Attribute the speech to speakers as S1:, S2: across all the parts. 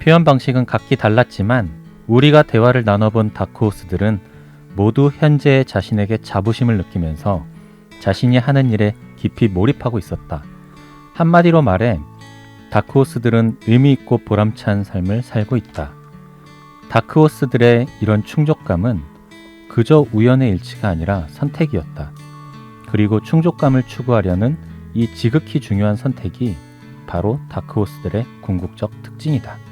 S1: 표현 방식은 각기 달랐지만 우리가 대화를 나눠본 다크호스들은 모두 현재의 자신에게 자부심을 느끼면서 자신이 하는 일에 깊이 몰입하고 있었다. 한마디로 말해 다크호스들은 의미있고 보람찬 삶을 살고 있다. 다크호스들의 이런 충족감은 그저 우연의 일치가 아니라 선택이었다. 그리고 충족감을 추구하려는 이 지극히 중요한 선택이 바로 다크호스들의 궁극적 특징이다.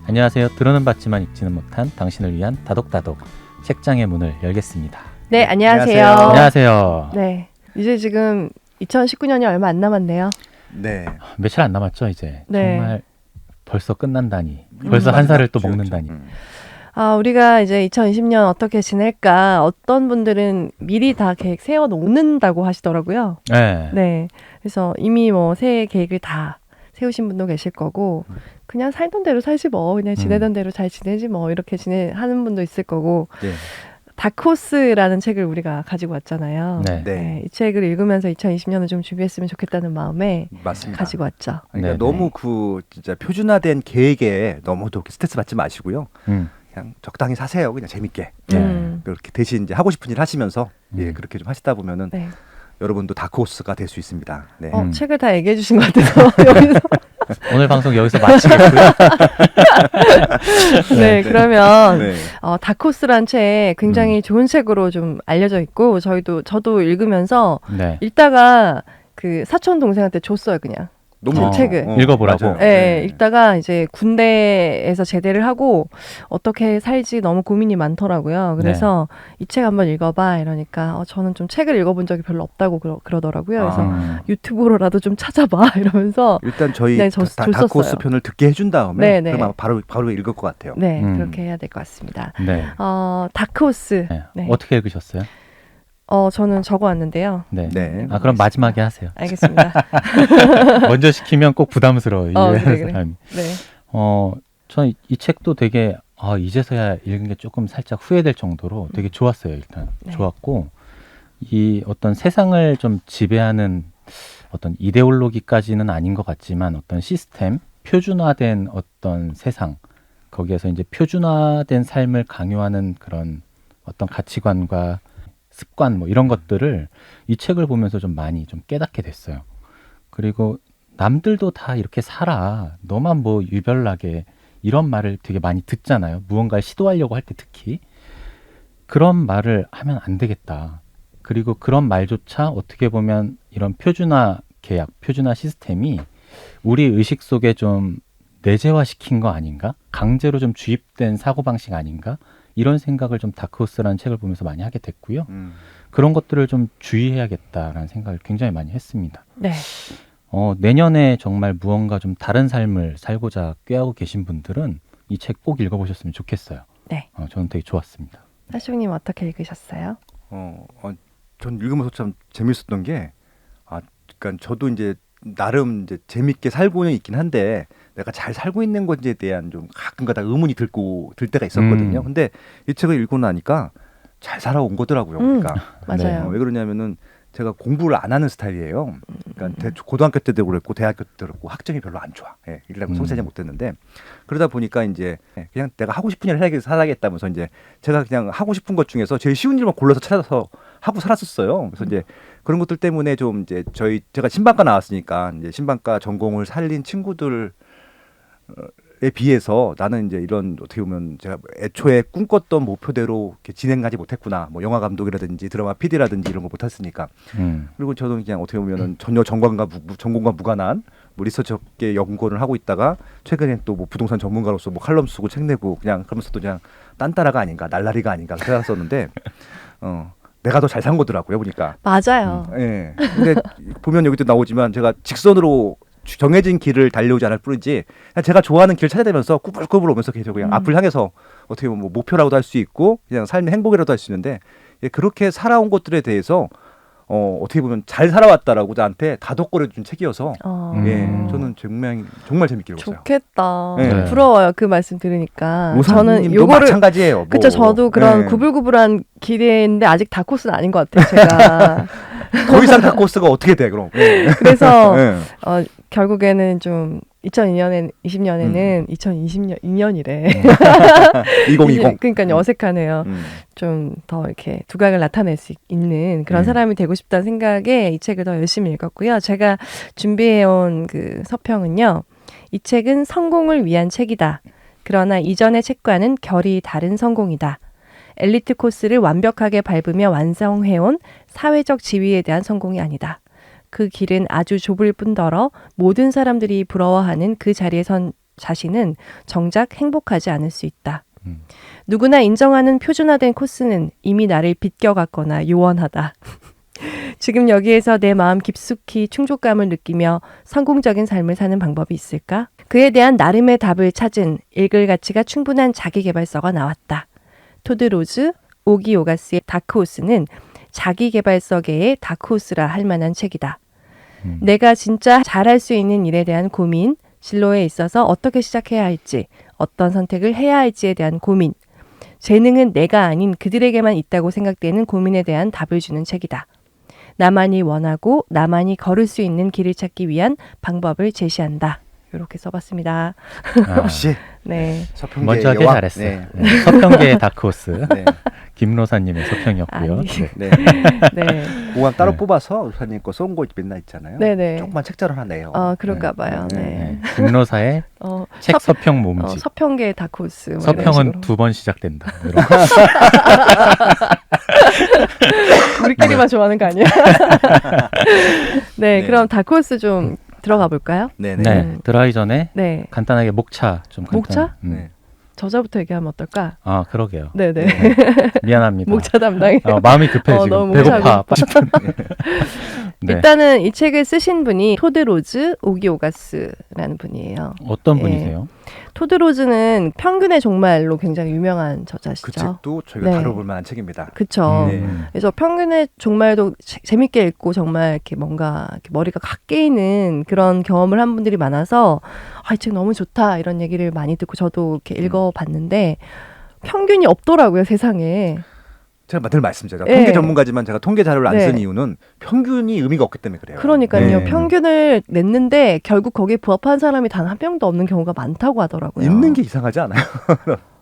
S1: 안녕하세요. 들어는 봤지만 읽지는 못한 당신을 위한 다독다독 책장의 문을 열겠습니다.
S2: 네, 안녕하세요.
S1: 안녕하세요.
S2: 네, 이제 지금 2019년이 얼마 안 남았네요.
S3: 네.
S1: 며칠 안 남았죠, 이제.
S2: 네.
S1: 정말 벌써 끝난다니. 벌써 한 살을 또 먹는다니.
S2: 우리가 이제 2020년 어떻게 지낼까, 어떤 분들은 미리 다 계획 세워놓는다고 하시더라고요.
S1: 네.
S2: 네, 그래서 이미 뭐 새해 계획을 다 세우신 분도 계실 거고, 그냥 살던 대로 살지 뭐, 그냥 지내던 대로 잘 지내지 뭐, 이렇게 하는 분도 있을 거고.
S3: 네.
S2: 다크호스라는 책을 우리가 가지고 왔잖아요.
S1: 네.
S2: 네, 이 책을 읽으면서 2020년을 좀 준비했으면 좋겠다는 마음에
S3: 맞습니다.
S2: 가지고 왔죠.
S3: 그러니까
S1: 네네.
S3: 너무 진짜 표준화된 계획에 너무도 스트레스 받지 마시고요. 그냥 적당히 사세요. 그냥 재밌게.
S1: 네.
S3: 그렇게 대신 이제 하고 싶은 일 하시면서
S1: 음.
S3: 그렇게 좀 하시다 보면은
S2: 네.
S3: 여러분도 다크호스가 될 수 있습니다. 네.
S2: 책을 다 얘기해 주신 것 같아서 여기서
S1: 오늘 방송 여기서 마치겠고요.
S2: 네, 그러면
S3: 네.
S2: 다크호스란 책 굉장히 좋은 책으로 좀 알려져 있고, 저도 읽으면서
S1: 네.
S2: 읽다가 그 사촌 동생한테 줬어요, 그냥.
S3: 너무
S2: 책을.
S1: 읽어보라고.
S3: 맞아요.
S2: 네, 읽다가 이제 군대에서 제대를 하고 어떻게 살지 너무 고민이 많더라고요. 그래서 이 책 한번 읽어봐 이러니까 저는 좀 책을 읽어본 적이 별로 없다고 그러더라고요. 그래서 유튜브로라도 좀 찾아봐 이러면서
S3: 일단 저희
S2: 네,
S3: 다크호스 편을 듣게 해준 다음에
S2: 네.
S3: 그럼 바로 읽을 것 같아요.
S2: 네, 그렇게 해야 될 것 같습니다.
S1: 네.
S2: 다크호스.
S1: 네.
S2: 네.
S1: 어떻게 읽으셨어요? 저는
S2: 적어왔는데요.
S1: 네.
S3: 네.
S1: 그럼 마지막에 하세요.
S2: 알겠습니다.
S1: 먼저 시키면 꼭 부담스러워요.
S2: 그래.
S1: 사람이.
S2: 네.
S1: 저는 이 책도 되게 이제서야 읽은 게 조금 살짝 후회될 정도로 되게 좋았어요. 일단
S2: 네.
S1: 좋았고, 이 어떤 세상을 좀 지배하는 어떤 이데올로기까지는 아닌 것 같지만 어떤 시스템, 표준화된 어떤 세상, 거기에서 이제 표준화된 삶을 강요하는 그런 어떤 가치관과 습관 뭐 이런 것들을 이 책을 보면서 좀 많이 좀 깨닫게 됐어요. 그리고 남들도 다 이렇게 살아. 너만 뭐 유별나게, 이런 말을 되게 많이 듣잖아요. 무언가를 시도하려고 할 때 특히. 그런 말을 하면 안 되겠다. 그리고 그런 말조차 어떻게 보면 이런 표준화 계약, 표준화 시스템이 우리 의식 속에 좀 내재화시킨 거 아닌가? 강제로 좀 주입된 사고방식 아닌가? 이런 생각을 좀 다크호스라는 책을 보면서 많이 하게 됐고요. 그런 것들을 좀 주의해야겠다라는 생각을 굉장히 많이 했습니다.
S2: 네.
S1: 내년에 정말 무언가 좀 다른 삶을 살고자 꾀하고 계신 분들은 이 책 꼭 읽어보셨으면 좋겠어요.
S2: 네.
S1: 저는 되게 좋았습니다.
S2: 하쇼님 어떻게 읽으셨어요?
S3: 전 읽으면서 참 재밌었던 게, 그러니까 저도 이제 나름 이제 재밌게 살고는 있긴 한데 내가 잘 살고 있는 건지에 대한 좀 가끔가다 의문이 들 때가 있었거든요. 근데 이 책을 읽고 나니까 잘 살아온 거더라고요. 그러니까
S2: 맞아요.
S3: 왜 그러냐면은 제가 공부를 안 하는 스타일이에요. 그러니까 고등학교 때도 그랬고 대학교 때도 그랬고 학점이 별로 안 좋아. 읽으려고 성실하지 못했는데, 그러다 보니까 이제 그냥 내가 하고 싶은 일을 살아야겠다면서 이제 제가 그냥 하고 싶은 것 중에서 제일 쉬운 일만 골라서 찾아서 하고 살았었어요. 그래서 이제 그런 것들 때문에 좀 이제 제가 신방과 나왔으니까 이제 신방과 전공을 살린 친구들에 비해서 나는 이제 이런 어떻게 보면 제가 애초에 꿈꿨던 목표대로 이렇게 진행하지 못했구나. 뭐 영화 감독이라든지 드라마 PD라든지 이런 거 못했으니까. 그리고 저는 그냥 어떻게 보면은 전혀 전공과 무관한 뭐 리서치업계 연구원을 하고 있다가 최근에 또 뭐 부동산 전문가로서 뭐 칼럼 쓰고 책 내고 그냥 그러면서도 그냥 딴따라가 아닌가, 날라리가 아닌가 생각했었는데 내가 더 잘 산 거더라고요, 보니까.
S2: 맞아요.
S3: 예. 근데 보면 여기도 나오지만 제가 직선으로 정해진 길을 달려오지 않을 뿐이지 그냥 제가 좋아하는 길을 찾아다니면서 꾸불꾸불 오면서 계속 그냥 앞을 향해서 어떻게 보면 뭐 목표라고도 할 수 있고 그냥 삶의 행복이라도 할 수 있는데, 그렇게 살아온 것들에 대해서 어떻게 보면 잘 살아왔다라고 나한테 다독거려 준 책이어서 저는 정말 재밌게 읽었어요.
S2: 좋겠다.
S3: 네.
S2: 부러워요. 그 말씀 들으니까.
S3: 저는 요거를 마찬가지예요.
S2: 그쵸, 저도 그런 구불구불한 길인데 아직 다코스는 아닌 것 같아요. 제가.
S3: 더 이상 다크호스가 어떻게 돼 그럼?
S2: 그래서
S3: 네.
S2: 결국에는 좀 2020년에는 2022년이래.
S3: 2020.
S2: 그러니까 어색하네요.
S3: 음.
S2: 좀 더 이렇게 두각을 나타낼 수 있는 그런 사람이 되고 싶다는 생각에 이 책을 더 열심히 읽었고요. 제가 준비해온 그 서평은요. 이 책은 성공을 위한 책이다. 그러나 이전의 책과는 결이 다른 성공이다. 엘리트 코스를 완벽하게 밟으며 완성해온 사회적 지위에 대한 성공이 아니다. 그 길은 아주 좁을 뿐더러 모든 사람들이 부러워하는 그 자리에 선 자신은 정작 행복하지 않을 수 있다. 누구나 인정하는 표준화된 코스는 이미 나를 비껴갔거나 요원하다. 지금 여기에서 내 마음 깊숙이 충족감을 느끼며 성공적인 삶을 사는 방법이 있을까? 그에 대한 나름의 답을 찾은 읽을 가치가 충분한 자기계발서가 나왔다. 토드 로즈, 오기 오가스의 다크호스는 자기계발서계의 다크호스라 할 만한 책이다. 내가 진짜 잘할 수 있는 일에 대한 고민, 진로에 있어서 어떻게 시작해야 할지, 어떤 선택을 해야 할지에 대한 고민, 재능은 내가 아닌 그들에게만 있다고 생각되는 고민에 대한 답을 주는 책이다. 나만이 원하고 나만이 걸을 수 있는 길을 찾기 위한 방법을 제시한다. 이렇게 써봤습니다.
S3: 역시
S2: 네.
S3: 서평계의
S1: 먼저 하길
S3: 여왕.
S1: 잘했어요. 네. 서평계의 다크호스
S3: 네.
S1: 김로사님의 서평이었고요.
S2: 아니.
S3: 네.
S1: 네.
S2: 네.
S3: 그거 따로
S1: 네.
S3: 뽑아서 로사님 거 쏜 거 맨날 있잖아요.
S2: 네네.
S3: 조그만 책자로 하나 내요.
S2: 그럴까 봐요. 네.
S1: 네. 김로사의 책 서평 몸집.
S2: 서평계의 다크호스. 뭐 이런
S1: 서평은
S2: 식으로.
S1: 2번 시작된다. 이런.
S2: 우리끼리만 좋아하는 거 아니야? 네,
S3: 네.
S2: 그럼 다크호스 좀 들어가 볼까요?
S3: 네네.
S1: 네, 들어가기 전에
S2: 네.
S1: 간단하게 목차 좀
S2: 목차?
S3: 네.
S2: 저자부터 얘기하면 어떨까?
S1: 아, 그러게요.
S2: 네네.
S1: 미안합니다.
S2: 목차 담당이.
S1: 마음이 급해 지금.
S2: 너무
S1: 배고파.
S2: 목차가
S1: 네.
S2: 일단은 이 책을 쓰신 분이 토드 로즈 오기 오가스라는 분이에요.
S1: 어떤
S2: 예.
S1: 분이세요?
S2: 토드 로즈는 평균의 종말로 굉장히 유명한 저자시죠.
S3: 그 책도 저희가
S2: 네.
S3: 다뤄볼 만한 책입니다.
S2: 그쵸.
S3: 네.
S2: 그래서 평균의 종말도 재밌게 읽고 정말 이렇게 뭔가 이렇게 머리가 확 깨이는 그런 경험을 한 분들이 많아서 이 책 너무 좋다 이런 얘기를 많이 듣고 저도 이렇게 읽어봤는데 평균이 없더라고요 세상에.
S3: 제가 늘 말씀드려요.
S2: 네.
S3: 통계 전문가지만 제가 통계 자료를 안
S2: 네.
S3: 쓴 이유는 평균이 의미가 없기 때문에 그래요.
S2: 그러니까요.
S1: 네.
S2: 평균을 냈는데 결국 거기에 부합한 사람이 단 한 명도 없는 경우가 많다고 하더라고요.
S3: 있는 게 이상하지 않아요?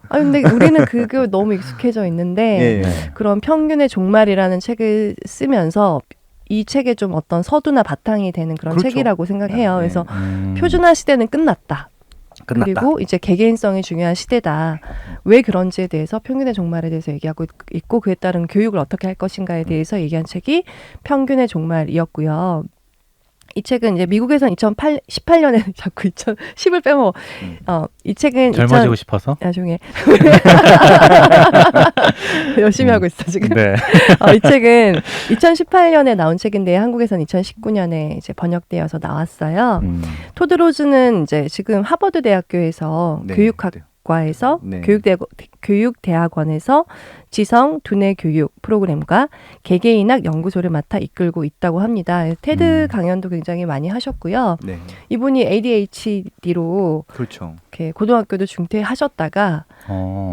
S2: 근데 우리는 그게 너무 익숙해져 있는데
S3: 예.
S1: 네.
S2: 그런 평균의 종말이라는 책을 쓰면서 이 책에 좀 어떤 서두나 바탕이 되는 그런
S3: 그렇죠.
S2: 책이라고 생각해요.
S3: 네.
S2: 그래서
S1: 음.
S2: 표준화 시대는 끝났다.
S3: 끝났다.
S2: 그리고 이제 개개인성이 중요한 시대다. 왜 그런지에 대해서 평균의 종말에 대해서 얘기하고 있고 그에 따른 교육을 어떻게 할 것인가에 대해서 얘기한 책이 평균의 종말이었고요. 이 책은 이제 미국에선 2018년에 자꾸 2010을 빼먹어. 이 책은
S1: 젊어지고 싶어서?
S2: 나중에 열심히 하고 있어 지금.
S1: 네.
S2: 이 책은 2018년에 나온 책인데 한국에선 2019년에 이제 번역되어서 나왔어요. 토드 로즈는 이제 지금 하버드 대학교에서
S3: 네.
S2: 교육학과에서
S3: 네.
S2: 교육대학원에서 지성 두뇌 교육 프로그램과 개개인학 연구소를 맡아 이끌고 있다고 합니다. 테드 강연도 굉장히 많이 하셨고요.
S3: 네.
S2: 이분이 ADHD로
S3: 그렇죠.
S2: 이렇게 고등학교도 중퇴하셨다가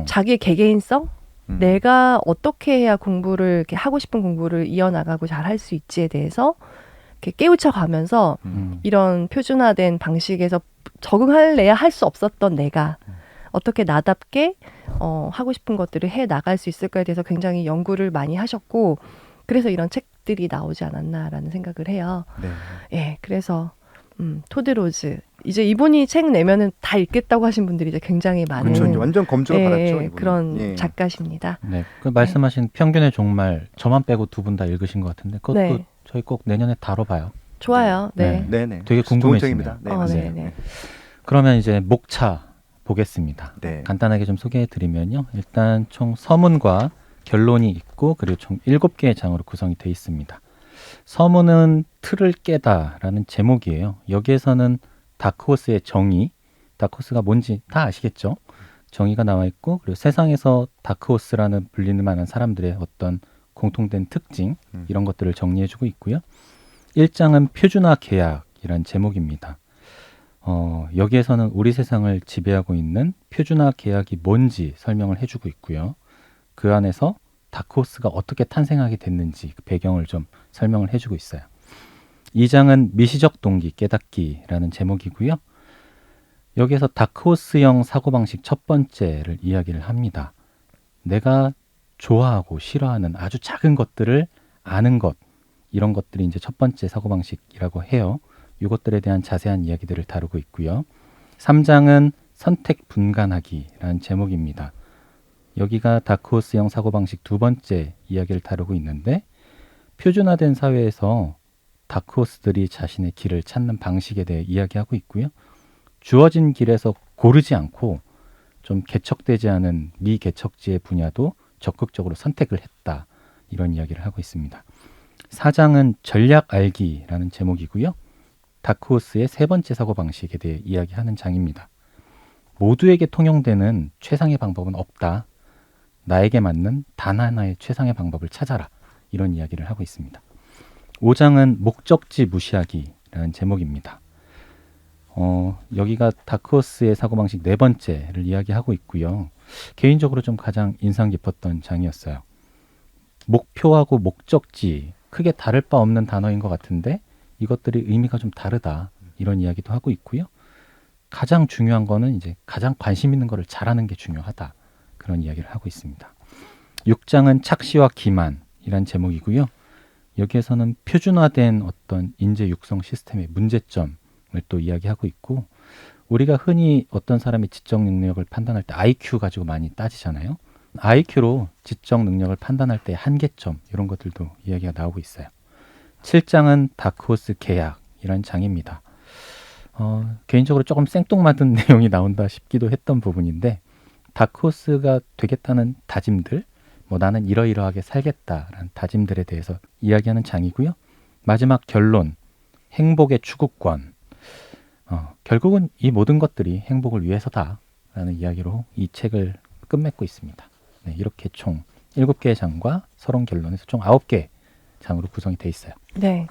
S2: 자기의 개개인성 내가 어떻게 해야 공부를 이렇게 하고 싶은 공부를 이어나가고 잘 할 수 있지에 대해서 이렇게 깨우쳐 가면서 이런 표준화된 방식에서 적응할래야 할 수 없었던 내가 어떻게 나답게 하고 싶은 것들을 해 나갈 수 있을까에 대해서 굉장히 연구를 많이 하셨고 그래서 이런 책들이 나오지 않았나라는 생각을 해요.
S3: 네.
S2: 예, 그래서 토드 로즈 이제 이분이 책 내면은 다 읽겠다고 하신 분들이 이제 굉장히 많은
S3: 그렇죠. 이제 완전 검증을 받았죠. 이분은.
S2: 그런
S3: 예.
S2: 작가십니다.
S1: 네. 그 말씀하신 평균의 종말 저만 빼고 2분 다 읽으신 것 같은데 그것도
S2: 네.
S1: 저희 꼭 내년에 다뤄봐요.
S2: 좋아요. 네.
S3: 네네.
S1: 되게
S3: 좋은
S1: 궁금해지네요.
S3: 책입니다. 네, 맞습니다.
S2: 네.
S1: 그러면 이제 목차 보겠습니다.
S3: 네.
S1: 간단하게 좀 소개해드리면요. 일단 총 서문과 결론이 있고 그리고 총 7개의 장으로 구성이 되어 있습니다. 서문은 틀을 깨다라는 제목이에요. 여기에서는 다크호스의 정의, 다크호스가 뭔지 다 아시겠죠? 정의가 나와 있고 그리고 세상에서 다크호스라는 불리는 만한 사람들의 어떤 공통된 특징 이런 것들을 정리해주고 있고요. 1장은 표준화 계약이란 제목입니다. 여기에서는 우리 세상을 지배하고 있는 표준화 계약이 뭔지 설명을 해주고 있고요. 그 안에서 다크호스가 어떻게 탄생하게 됐는지 그 배경을 좀 설명을 해주고 있어요. 2장은 미시적 동기 깨닫기라는 제목이고요. 여기에서 다크호스형 사고방식 첫 번째를 이야기를 합니다. 내가 좋아하고 싫어하는 아주 작은 것들을 아는 것, 이런 것들이 이제 첫 번째 사고방식이라고 해요. 이것들에 대한 자세한 이야기들을 다루고 있고요. 3장은 선택 분간하기라는 제목입니다. 여기가 다크호스형 사고방식 두 번째 이야기를 다루고 있는데, 표준화된 사회에서 다크호스들이 자신의 길을 찾는 방식에 대해 이야기하고 있고요. 주어진 길에서 고르지 않고 좀 개척되지 않은 미개척지의 분야도 적극적으로 선택을 했다. 이런 이야기를 하고 있습니다. 4장은 전략 알기라는 제목이고요. 다크호스의 세 번째 사고방식에 대해 이야기하는 장입니다. 모두에게 통용되는 최상의 방법은 없다. 나에게 맞는 단 하나의 최상의 방법을 찾아라. 이런 이야기를 하고 있습니다. 5장은 목적지 무시하기라는 제목입니다. 여기가 다크호스의 사고방식 네 번째를 이야기하고 있고요. 개인적으로 좀 가장 인상 깊었던 장이었어요. 목표하고 목적지, 크게 다를 바 없는 단어인 것 같은데 이것들이 의미가 좀 다르다. 이런 이야기도 하고 있고요. 가장 중요한 거는 이제 가장 관심 있는 거를 잘하는 게 중요하다. 그런 이야기를 하고 있습니다. 6장은 착시와 기만이란 제목이고요. 여기에서는 표준화된 어떤 인재 육성 시스템의 문제점을 또 이야기하고 있고, 우리가 흔히 어떤 사람의 지적 능력을 판단할 때 IQ 가지고 많이 따지잖아요. IQ로 지적 능력을 판단할 때의 한계점, 이런 것들도 이야기가 나오고 있어요. 7장은 다크호스 계약이라는 장입니다. 개인적으로 조금 생뚱맞은 내용이 나온다 싶기도 했던 부분인데, 다크호스가 되겠다는 다짐들, 나는 이러이러하게 살겠다라는 다짐들에 대해서 이야기하는 장이고요. 마지막 결론, 행복의 추구권. 결국은 이 모든 것들이 행복을 위해서다라는 이야기로 이 책을 끝맺고 있습니다. 네, 이렇게 총 7개의 장과 서론 결론에서 총 9개 장으로 구성이 돼 있어요.
S2: 네.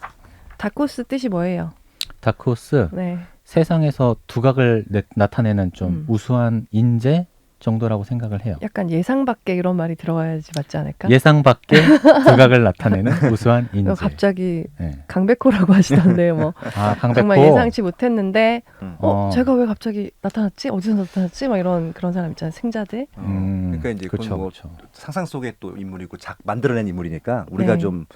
S2: 다크호스 뜻이 뭐예요?
S1: 다크호스,
S2: 네.
S1: 세상에서 두각을 나타내는 좀 우수한 인재 정도라고 생각을 해요.
S2: 약간 예상 밖에 이런 말이 들어가야지 맞지 않을까?
S1: 예상 밖의 두각을 나타내는 우수한 인재.
S2: 갑자기
S1: 네.
S2: 강백호라고 하시던데 뭐
S1: 강백호.
S2: 정말 예상치 못했는데 제가
S1: 어.
S2: 왜 갑자기 나타났지? 어디서 나타났지? 막 이런 그런 사람 있잖아요. 승자들.
S3: 그러니까 이제
S1: 그렇죠,
S3: 그건 뭐
S1: 그렇죠.
S3: 상상 속의 또 인물이고 만들어낸 인물이니까 우리가
S2: 네.
S3: 좀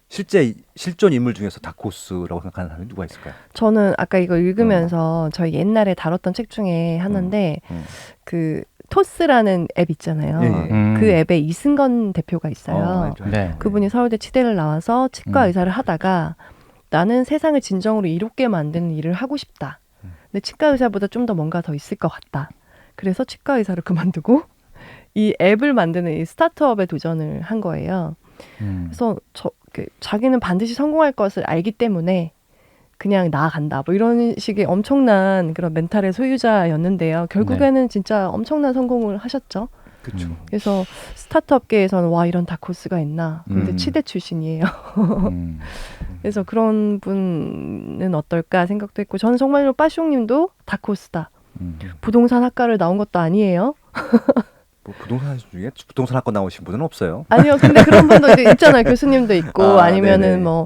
S3: 실제 실존 인물 중에서 다크호스라고 생각하는 사람이 누가 있을까요?
S2: 저는 아까 이거 읽으면서 저희 옛날에 다뤘던 책 중에 하나인데 그 토스라는 앱 있잖아요.
S3: 예, 예.
S2: 그 앱에 이승건 대표가 있어요.
S3: 알죠.
S1: 네.
S2: 그분이 서울대 치대를 나와서 치과 의사를 하다가 나는 세상을 진정으로 이롭게 만드는 일을 하고 싶다. 근데 치과 의사보다 좀 더 뭔가 더 있을 것 같다. 그래서 치과 의사를 그만두고 이 앱을 만드는 이 스타트업에 도전을 한 거예요. 그래서 자기는 반드시 성공할 것을 알기 때문에 그냥 나아간다. 뭐 이런 식의 엄청난 그런 멘탈의 소유자였는데요. 결국에는 진짜 엄청난 성공을 하셨죠.
S3: 그렇죠.
S2: 그래서 스타트업계에서는 와 이런 다크호스가 있나. 근데
S1: 음.
S2: 치대 출신이에요.
S1: 음.
S2: 그래서 그런 분은 어떨까 생각도 했고 저는 정말로 빠숑님도 다크호스다. 부동산 학과를 나온 것도 아니에요.
S3: 뭐 부동산 중에 부동산 학과 나오신 분은 없어요.
S2: 아니요. 근데 그런 분도 이제 있잖아요. 교수님도 있고 아니면은
S3: 네네.
S2: 뭐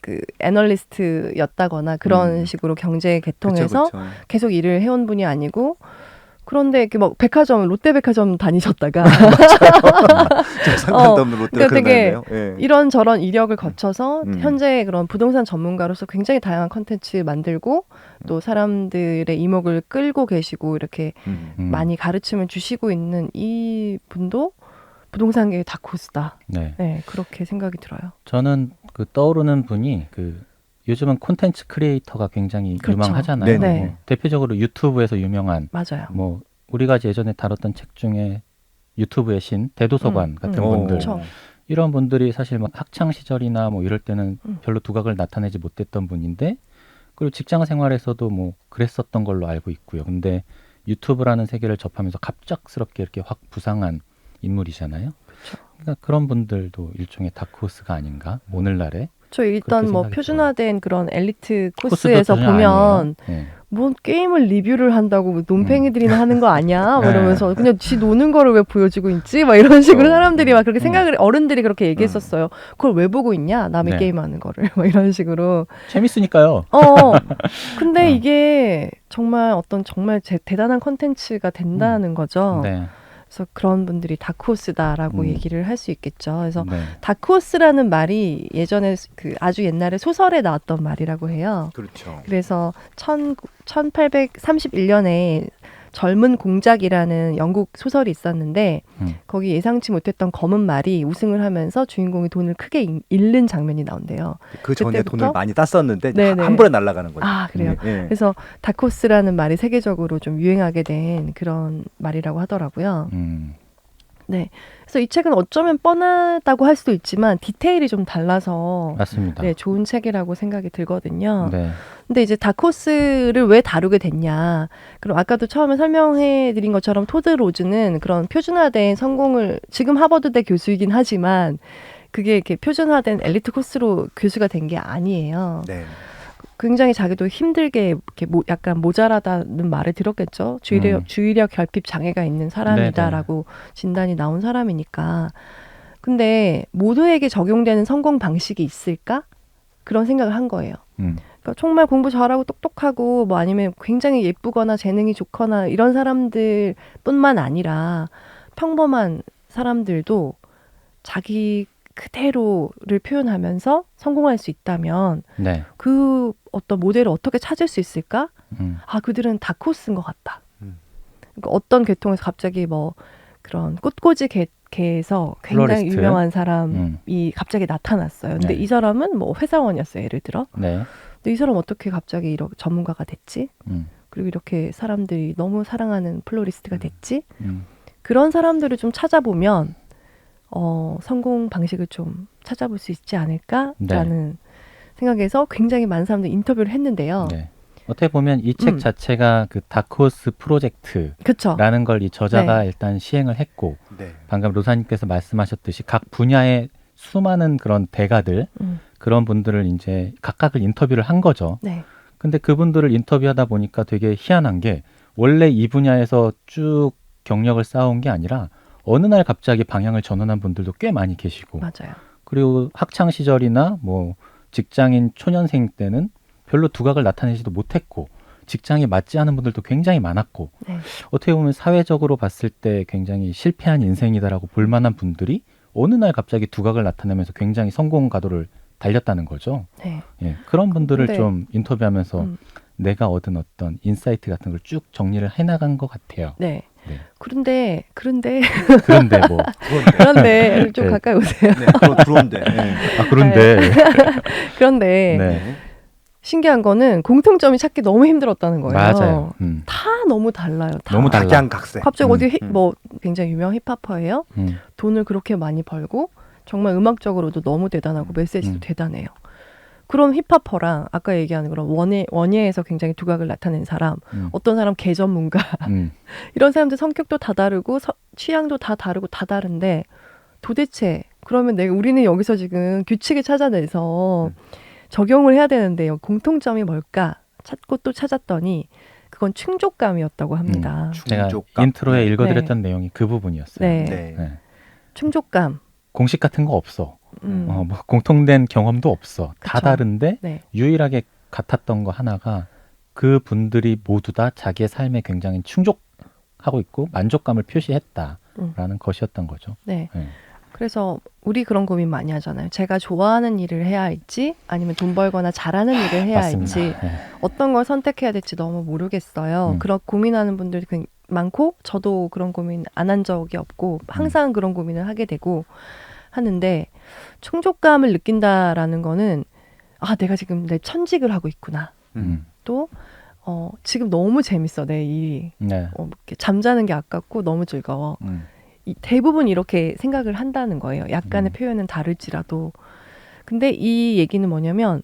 S2: 그 애널리스트였다거나 그런 식으로 경제 계통에서
S3: 그쵸.
S2: 계속 일을 해온 분이 아니고 그런데 이렇게 막 백화점 롯데백화점 다니셨다가
S3: 좀 상관도 없는 롯데가
S2: 그러니까 되게
S3: 그러네요. 예.
S2: 이런 저런 이력을 거쳐서
S3: 음.
S2: 현재 그런 부동산 전문가로서 굉장히 다양한 컨텐츠 만들고 또 사람들의 이목을 끌고 계시고 이렇게 많이 가르침을 주시고 있는 이 분도 부동산계의 다크호스다.
S1: 네.
S2: 네, 그렇게 생각이 들어요.
S1: 저는 그 떠오르는 분이 요즘은 콘텐츠 크리에이터가 굉장히
S2: 그렇죠.
S1: 유망하잖아요.
S3: 네네.
S2: 네.
S1: 대표적으로 유튜브에서 유명한
S2: 맞아요.
S1: 뭐 우리가 예전에 다뤘던 책 중에 유튜브의 신 대도서관 같은 분들
S2: 그렇죠.
S1: 이런 분들이 사실 뭐 학창 시절이나 뭐 이럴 때는 별로 두각을 나타내지 못했던 분인데 그리고 직장 생활에서도 뭐 그랬었던 걸로 알고 있고요. 근데 유튜브라는 세계를 접하면서 갑작스럽게 이렇게 확 부상한 인물이잖아요.
S2: 그렇죠.
S1: 그러니까 그런 분들도 일종의 다크호스가 아닌가 오늘날에
S2: 저 일단
S1: 그렇게
S2: 뭐
S1: 생각이
S2: 표준화된 그런 엘리트
S1: 코스도
S2: 코스에서
S1: 표준화
S2: 보면
S1: 아니에요? 예.
S2: 뭔 게임을 리뷰를 한다고 논팽이들이나 하는 거 아니야?
S1: 네.
S2: 이러면서 그냥 지 노는 거를 왜 보여주고 있지? 막 이런 식으로 사람들이 막 그렇게 생각을 어른들이 그렇게 얘기했었어요. 그걸 왜 보고 있냐? 남의
S1: 네.
S2: 게임하는 거를 막 이런 식으로.
S1: 재밌으니까요.
S2: 근데 이게 정말 어떤 정말 대단한 컨텐츠가 된다는 거죠.
S1: 네.
S2: 그래서 그런 분들이 다크호스다라고
S1: 음.
S2: 얘기를 할 수 있겠죠. 그래서
S1: 네.
S2: 다크호스라는 말이 예전에 그 아주 옛날에 소설에 나왔던 말이라고 해요.
S3: 그렇죠.
S2: 그래서 1831년에 젊은 공작이라는 영국 소설이 있었는데 거기 예상치 못했던 검은 말이 우승을 하면서 주인공이 돈을 크게 잃는 장면이 나온대요.
S3: 그 전에
S2: 그때부터?
S3: 돈을 많이 땄었는데
S2: 네네.
S3: 한 번에 날아가는 거죠.
S2: 아, 그래요?
S3: 네.
S2: 그래서 다크호스라는 말이 세계적으로 좀 유행하게 된 그런 말이라고 하더라고요. 네. 그래서 이 책은 어쩌면 뻔하다고 할 수도 있지만 디테일이 좀 달라서
S1: 맞습니다.
S2: 네, 좋은 책이라고 생각이 들거든요.
S1: 네.
S2: 근데 이제 다크호스를 왜 다루게 됐냐. 그럼 아까도 처음에 설명해 드린 것처럼 토드 로즈는 그런 표준화된 성공을 지금 하버드대 교수이긴 하지만 그게 이렇게 표준화된 엘리트 코스로 교수가 된 게 아니에요.
S3: 네.
S2: 굉장히 자기도 힘들게 이렇게 약간 모자라다는 말을 들었겠죠. 주의력 결핍 장애가 있는 사람이다라고 진단이 나온 사람이니까. 근데 모두에게 적용되는 성공 방식이 있을까? 그런 생각을 한 거예요. 그러니까 정말 공부 잘하고 똑똑하고 뭐 아니면 굉장히 예쁘거나 재능이 좋거나 이런 사람들뿐만 아니라 평범한 사람들도 자기 그대로를 표현하면서 성공할 수 있다면
S1: 네.
S2: 그 어떤 모델을 어떻게 찾을 수 있을까?
S1: 아,
S2: 그들은 다크호스인 것 같다. 그러니까 어떤 계통에서 갑자기 뭐 그런 꽃꽂이 개에서 굉장히
S1: 플로리스트.
S2: 유명한 사람이 갑자기 나타났어요. 근데
S1: 네.
S2: 이 사람은 뭐 회사원이었어요, 예를 들어.
S1: 네.
S2: 근데 이 사람 어떻게 갑자기 이렇게 전문가가 됐지?
S1: 음.
S2: 그리고 이렇게 사람들이 너무 사랑하는 플로리스트가 됐지?
S1: 음.
S2: 그런 사람들을 좀 찾아보면 성공 방식을 좀 찾아볼 수 있지 않을까라는 생각에서 굉장히 많은 사람들이 인터뷰를 했는데요.
S1: 네. 어떻게 보면 이 책 자체가 그 다크호스 프로젝트라는
S2: 그쵸?
S1: 걸 이 저자가 일단 시행을 했고
S3: 네.
S1: 방금 로사님께서 말씀하셨듯이 각 분야의 수많은 그런 대가들 그런 분들을 이제 각각을 인터뷰를 한 거죠.
S2: 네.
S1: 근데 그분들을 인터뷰하다 보니까 되게 희한한 게 원래 이 분야에서 쭉 경력을 쌓아온 게 아니라 어느 날 갑자기 방향을 전환한 분들도 꽤 많이 계시고
S2: 맞아요.
S1: 그리고 학창 시절이나 뭐 직장인 초년생 때는 별로 두각을 나타내지도 못했고 직장에 맞지 않은 분들도 굉장히 많았고
S2: 네.
S1: 어떻게 보면 사회적으로 봤을 때 굉장히 실패한 인생이다라고 볼 만한 분들이 어느 날 갑자기 두각을 나타내면서 굉장히 성공 가도를 달렸다는 거죠.
S2: 네.
S1: 예, 그런 분들을
S2: 근데-
S1: 좀 인터뷰하면서 내가 얻은 어떤 인사이트 같은 걸 쭉 정리를 해나간 것 같아요.
S2: 네.
S1: 네.
S2: 그런데
S1: 그런데 뭐
S2: 그런데 좀
S1: 네.
S2: 가까이 오세요.
S3: 네. 그런데. 네.
S1: 그런데
S2: 그런데
S1: 네.
S2: 신기한 거는 공통점이 찾기 너무 힘들었다는 거예요.
S1: 맞아요.
S2: 다 너무 달라요. 다.
S1: 너무 달라.
S3: 각양각색.
S2: 갑자기 어디 뭐 굉장히 유명 힙합퍼예요.
S1: 음,
S2: 돈을 그렇게 많이 벌고 정말 음악적으로도 너무 대단하고 메시지도
S1: 음.
S2: 대단해요. 그런 힙합퍼랑 아까 얘기하는 그런 원예에서 굉장히 두각을 나타낸 사람, 어떤 사람 개 전문가 이런 사람들 성격도 다 다르고 취향도 다 다르고 다 다른데 도대체 그러면 우리는 여기서 지금 규칙을 찾아내서 적용을 해야 되는데 공통점이 뭘까 찾고 또 찾았더니 그건 충족감이었다고 합니다.
S1: 제가
S3: 충족감.
S1: 인트로에
S3: 네.
S1: 읽어드렸던 내용이 그 부분이었어요.
S2: 네.
S3: 네.
S1: 네.
S2: 충족감.
S1: 공식 같은 거 없어.
S2: 음.
S1: 뭐 공통된 경험도 없어. 다
S2: 그쵸.
S1: 다른데
S2: 네.
S1: 유일하게 같았던 거 하나가 그 분들이 모두 다 자기의 삶에 굉장히 충족하고 있고 만족감을 표시했다라는 것이었던 거죠.
S2: 네.
S1: 네.
S2: 그래서 우리 그런 고민 많이 하잖아요. 제가 좋아하는 일을 해야 할지 아니면 돈 벌거나 잘하는 일을 해야
S1: 맞습니다.
S2: 할지
S1: 네.
S2: 어떤 걸 선택해야 될지 너무 모르겠어요. 그런 고민하는 분들이 많고 저도 그런 고민 안 한 적이 없고 항상 그런 고민을 하게 되고 하는데 충족감을 느낀다라는 거는 내가 지금 내 천직을 하고 있구나. 또 지금 너무 재밌어 내 일이.
S1: 네.
S2: 이렇게 잠자는 게 아깝고 너무 즐거워. 대부분 이렇게 생각을 한다는 거예요. 약간의 표현은 다를지라도. 근데 이 얘기는 뭐냐면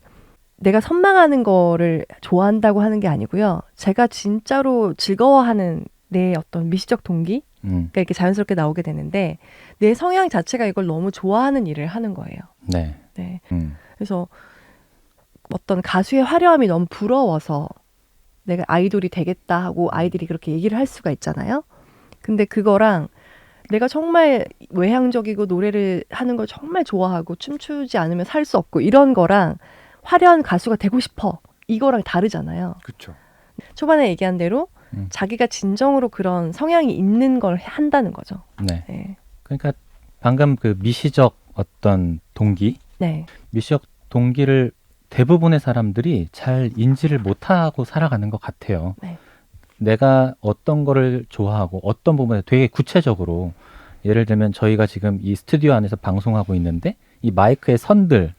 S2: 내가 선망하는 거를 좋아한다고 하는 게 아니고요. 제가 진짜로 즐거워하는 내 어떤 미시적 동기? 그러니까 이렇게 자연스럽게 나오게 되는데 내 성향 자체가 이걸 너무 좋아하는 일을 하는 거예요.
S1: 네.
S2: 네. 그래서 어떤 가수의 화려함이 너무 부러워서 내가 아이돌이 되겠다 하고 아이들이 그렇게 얘기를 할 수가 있잖아요. 근데 그거랑 내가 정말 외향적이고 노래를 하는 걸 정말 좋아하고 춤추지 않으면 살 수 없고 이런 거랑 화려한 가수가 되고 싶어. 이거랑 다르잖아요.
S3: 그렇죠.
S2: 초반에 얘기한 대로 자기가 진정으로 그런 성향이 있는 걸 한다는 거죠.
S1: 네.
S2: 네.
S1: 그러니까 방금 그 미시적 어떤 동기,
S2: 네.
S1: 미시적 동기를 대부분의 사람들이 잘 인지를 못하고 살아가는 것 같아요.
S2: 네.
S1: 내가 어떤 거를 좋아하고 어떤 부분에 되게 구체적으로 예를 들면 저희가 지금 이 스튜디오 안에서 방송하고 있는데 이 마이크의 선들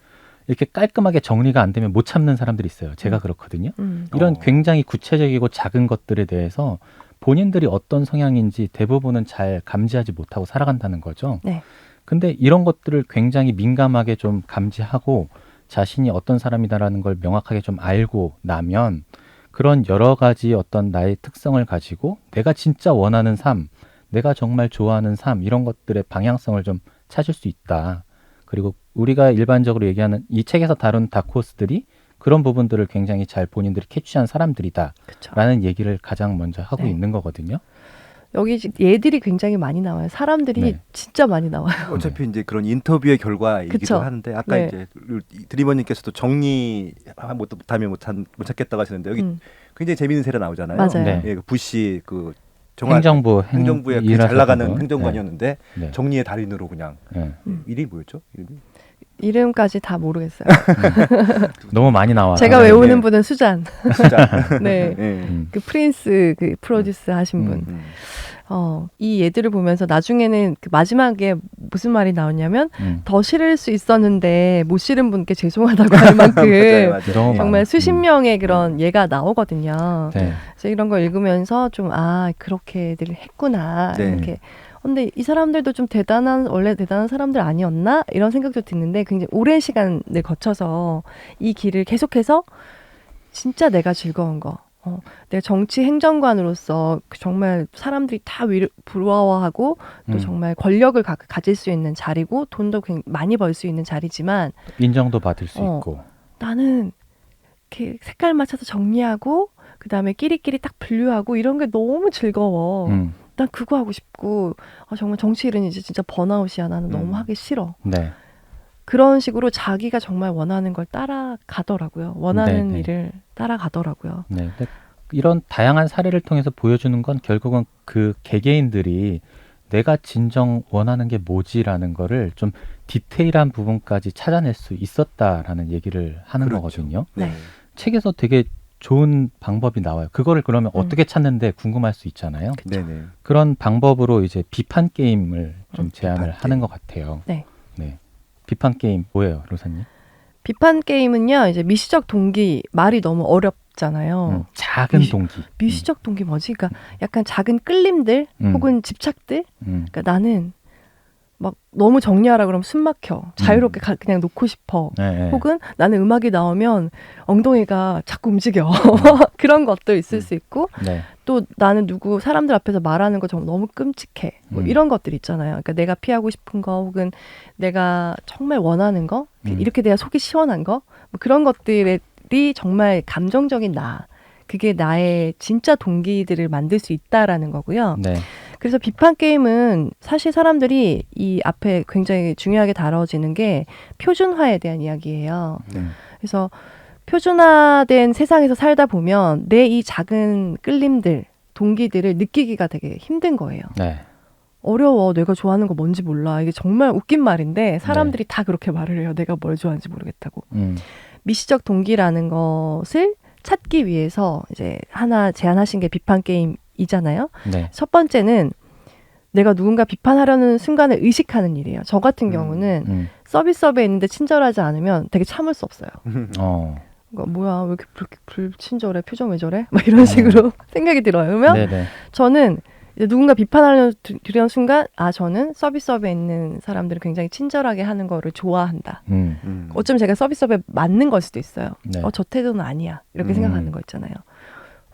S1: 이렇게 깔끔하게 정리가 안 되면 못 참는 사람들이 있어요. 제가 그렇거든요. 이런 굉장히 구체적이고 작은 것들에 대해서 본인들이 어떤 성향인지 대부분은 잘 감지하지 못하고 살아간다는 거죠.
S2: 네.
S1: 근데 이런 것들을 굉장히 민감하게 좀 감지하고 자신이 어떤 사람이다라는 걸 명확하게 좀 알고 나면 그런 여러 가지 어떤 나의 특성을 가지고 내가 진짜 원하는 삶, 내가 정말 좋아하는 삶 이런 것들의 방향성을 좀 찾을 수 있다. 그리고 우리가 일반적으로 얘기하는 이 책에서 다룬 다크호스들이 그런 부분들을 굉장히 잘 본인들이 캐치한 사람들이다.
S2: 그쵸.
S1: 라는 얘기를 가장 먼저 하고
S2: 네.
S1: 있는 거거든요.
S2: 여기 얘들이 굉장히 많이 나와요. 사람들이
S1: 네.
S2: 진짜 많이 나와요.
S3: 어차피 이제 그런 인터뷰의 결과이기도
S2: 그쵸.
S3: 하는데 아까
S2: 네.
S3: 이제 드리머님께서도 정리 못하면 못 찾겠다고 하시는데 여기 굉장히 재미있는 세례 나오잖아요.
S2: 맞아요.
S1: 네.
S3: 예, 그 부시 그
S1: 행정부에
S3: 행정부의 그 잘 나가는
S1: 일하셨던
S3: 행정관이었는데
S1: 네.
S3: 정리의 달인으로 그냥
S1: 네.
S3: 이름이 뭐였죠? 이름이?
S2: 이름까지 다 모르겠어요.
S1: 너무 많이 나와요.
S2: 제가
S3: 네.
S2: 외우는 분은 수잔.
S3: 진짜.
S2: 네.
S3: 예.
S2: 그 프린스 그 프로듀스 하신 분. 이 얘들을 보면서 나중에는 그 마지막에 무슨 말이 나오냐면 더 실을 수 있었는데 못 실은 분께 죄송하다고 할 만큼
S3: 맞아요, 맞아요.
S1: 너무
S2: 정말
S1: 많아요.
S2: 수십 명의 그런 예가 나오거든요.
S1: 네.
S2: 그래서 이런 걸 읽으면서 좀 그렇게들 했구나
S3: 네.
S2: 이렇게. 근데 이 사람들도 좀 원래 대단한 사람들 아니었나 이런 생각도 드는데 굉장히 오랜 시간을 거쳐서 이 길을 계속해서 진짜 내가 즐거운 거. 내가 정치 행정관으로서 정말 사람들이 다 부러워하고 또 정말 권력을 가질 수 있는 자리고 돈도 많이 벌 수 있는 자리지만
S1: 인정도 받을 수 있고
S2: 나는 이렇게 색깔 맞춰서 정리하고 그 다음에 끼리끼리 딱 분류하고 이런 게 너무 즐거워. 난 그거 하고 싶고 정말 정치 일은 이제 진짜 번아웃이야. 나는 너무 하기 싫어.
S1: 네.
S2: 그런 식으로 자기가 정말 원하는 걸 따라가더라고요. 원하는
S1: 네, 네.
S2: 일을 따라가더라고요.
S1: 네. 근데 이런 다양한 사례를 통해서 보여주는 건 결국은 그 개개인들이 내가 진정 원하는 게 뭐지라는 거를 좀 디테일한 부분까지 찾아낼 수 있었다라는 얘기를 하는
S3: 그렇죠.
S1: 거거든요.
S2: 네.
S1: 책에서 되게 좋은 방법이 나와요. 그거를 그러면 어떻게 찾는데 궁금할 수 있잖아요.
S3: 네네.
S1: 그런 방법으로 이제 비판 게임을 좀 제안을
S3: 비판
S1: 하는
S3: 게임.
S1: 것 같아요.
S2: 네.
S1: 네. 비판 게임 뭐예요, 로사님?
S2: 비판 게임은요, 이제 미시적 동기 말이 너무 어렵잖아요.
S1: 작은 동기.
S2: 미시적 동기 뭐지? 그러니까 약간 작은 끌림들 혹은 집착들. 그러니까 나는 막 너무 정리하라 그러면 숨 막혀. 자유롭게 그냥 놓고 싶어.
S1: 네.
S2: 혹은 나는 음악이 나오면 엉덩이가 자꾸 움직여. 그런 것도 있을 수 있고
S1: 네.
S2: 또 나는 사람들 앞에서 말하는 거 정말 너무 끔찍해. 뭐 이런 것들 있잖아요. 그러니까 내가 피하고 싶은 거 혹은 내가 정말 원하는 거 이렇게 돼야 속이 시원한 거 뭐 그런 것들이 정말 감정적인 그게 나의 진짜 동기들을 만들 수 있다라는 거고요.
S1: 네.
S2: 그래서 비판 게임은 사실 사람들이 이 앞에 굉장히 중요하게 다뤄지는 게 표준화에 대한 이야기예요. 그래서 표준화된 세상에서 살다 보면 내 이 작은 끌림들, 동기들을 느끼기가 되게 힘든 거예요.
S1: 네.
S2: 어려워. 내가 좋아하는 거 뭔지 몰라. 이게 정말 웃긴 말인데 사람들이 다 그렇게 말을 해요. 내가 뭘 좋아하는지 모르겠다고. 미시적 동기라는 것을 찾기 위해서 이제 하나 제안하신 게 비판 게임이잖아요.
S1: 네.
S2: 첫 번째는 내가 누군가 비판하려는 순간을 의식하는 일이에요. 저 같은 경우는 서비스업에 있는데 친절하지 않으면 되게 참을 수 없어요. 그러니까 뭐야 왜 이렇게 불친절해? 표정 왜 저래? 막 이런 식으로 생각이 들어요. 그러면
S1: 네네.
S2: 저는 이제 누군가 비판하려는 순간 저는 서비스업에 있는 사람들은 굉장히 친절하게 하는 거를 좋아한다. 어쩌면 제가 서비스업에 맞는 걸 수도 있어요.
S1: 네.
S2: 저 태도는 아니야. 이렇게 생각하는 거 있잖아요.